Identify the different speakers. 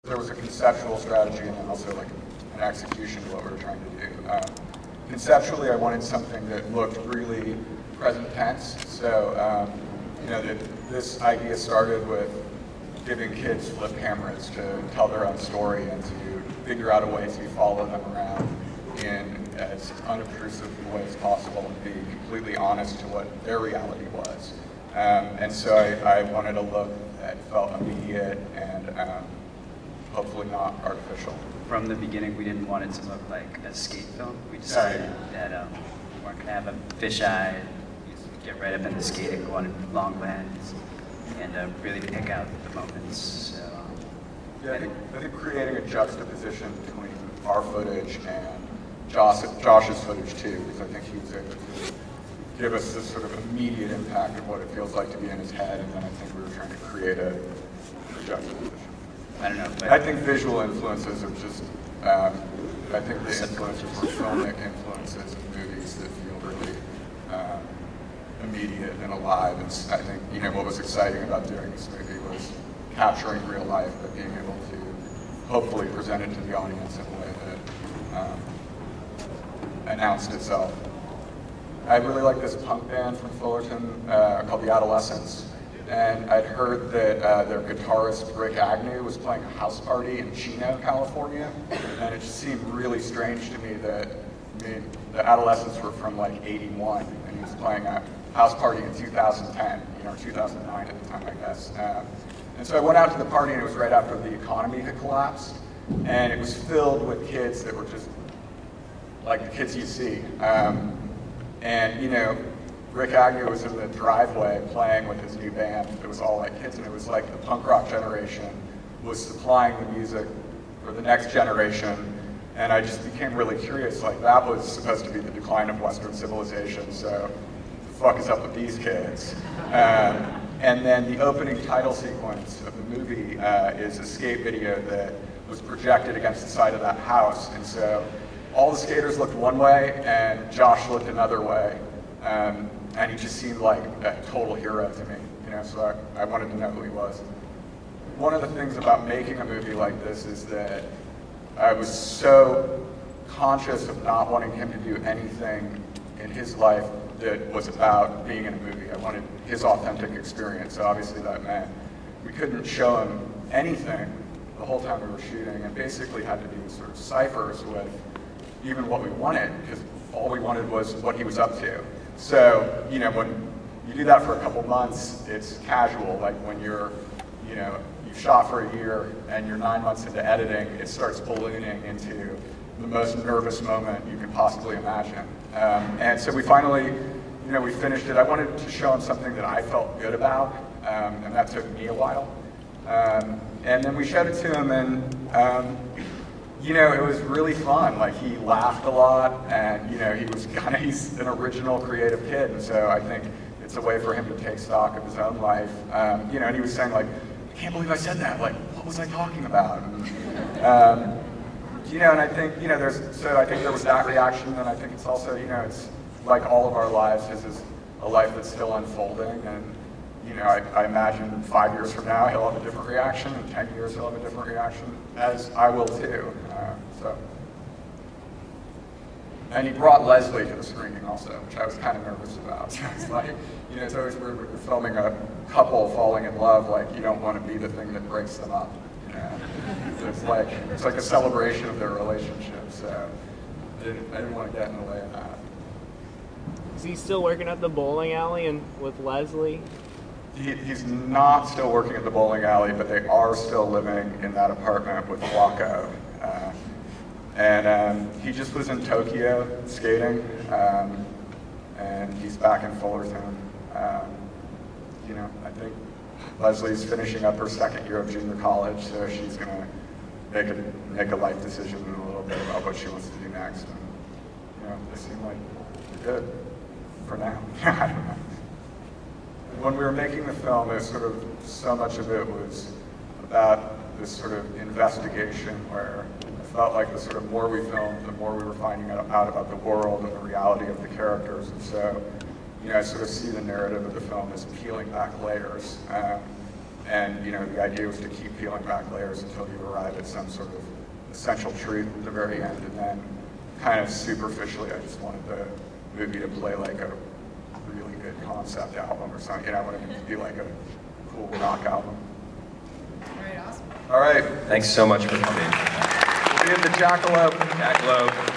Speaker 1: There was a conceptual strategy and then also like an execution of what we were trying to do. Conceptually, I wanted something that looked really present tense. So, you know, this idea started with giving kids flip cameras to tell their own story and to figure out a way to follow them around in as unobtrusive a way as possible and be completely honest to what their reality was. And so I wanted a look that felt immediate and hopefully not artificial.
Speaker 2: From the beginning, we didn't want it to look like a skate film. We decided that we weren't going to have a fisheye, get right up into skating, go on a long lens, and really pick out the moments. So,
Speaker 1: yeah, I think creating a juxtaposition between our footage and Josh's footage too, because I think he was able to give us this sort of immediate impact of what it feels like to be in his head, and then I think we were trying to create a juxtaposition.
Speaker 2: I don't know. But
Speaker 1: I think visual influences are just, I think the influences were filmic influences in movies that feel really immediate and alive. And I think, you know, what was exciting about doing this movie was capturing real life, but being able to hopefully present it to the audience in a way that announced itself. I really like this punk band from Fullerton called The Adolescents. And I'd heard that their guitarist, Rick Agnew, was playing a house party in Chino, California. And it just seemed really strange to me that, I mean, the Adolescents were from like '81, and he was playing a house party in 2010, you know, 2009 at the time, I guess. And so I went out to the party, and it was right after the economy had collapsed. And it was filled with kids that were just like the kids you see. And, you know, Rick Agnew was in the driveway playing with his new band. It was all like kids, and it was like the punk rock generation was supplying the music for the next generation. And I just became really curious, like that was supposed to be the decline of Western civilization, so the fuck is up with these kids? And then the opening title sequence of the movie is a skate video that was projected against the side of that house. And so all the skaters looked one way, and Josh looked another way. And he just seemed like a total hero to me, you know, so I wanted to know who he was. One of the things about making a movie like this is that I was so conscious of not wanting him to do anything in his life that was about being in a movie. I wanted his authentic experience, so obviously that meant we couldn't show him anything the whole time we were shooting, and basically had to do sort of ciphers with even what we wanted, because all we wanted was what he was up to. So, you know, when you do that for a couple months, it's casual. Like when you're, you know, you've shot for a year and you're 9 months into editing, it starts ballooning into the most nervous moment you can possibly imagine. And so we finally, you know, we finished it. I wanted to show him something that I felt good about, and that took me a while. And then we showed it to him, and you know, it was really fun. Like, he laughed a lot, and, you know, he's an original creative kid, and so I think it's a way for him to take stock of his own life. You know, and he was saying, like, I can't believe I said that. Like, what was I talking about? And, you know, and I think, you know, I think there was that reaction, and I think it's also, you know, it's like all of our lives, this is a life that's still unfolding, and, you know, I imagine 5 years from now he'll have a different reaction, and 10 years he'll have a different reaction, as I will too. And he brought Leslie to the screening also, which I was kind of nervous about. So it's like, you know, it's always weird when you're filming a couple falling in love, like you don't want to be the thing that breaks them up. You know? So it's like a celebration of their relationship. So I didn't want to get in the way of that.
Speaker 3: Is he still working at the bowling alley and with Leslie?
Speaker 1: He's not still working at the bowling alley, but they are still living in that apartment with Flacco. And he just was in Tokyo skating, and he's back in Fullerton. You know, I think Leslie's finishing up her second year of junior college, so she's going to make a life decision in a little bit about what she wants to do next. And, you know, they seem like they're good for now. I don't know. When we were making the film, it was sort of, so much of it was about this sort of investigation where I felt like the sort of more we filmed, the more we were finding out about the world and the reality of the characters. And so, you know, I sort of see the narrative of the film as peeling back layers. And the idea was to keep peeling back layers until you arrive at some sort of essential truth at the very end. And then kind of superficially, I just wanted the movie to play like a really good concept album or something. I wanted it to be like a cool rock album.
Speaker 4: All right, awesome.
Speaker 1: All right.
Speaker 5: Thanks so much for coming.
Speaker 1: We'll be at the Jackalope.
Speaker 5: Jackalope.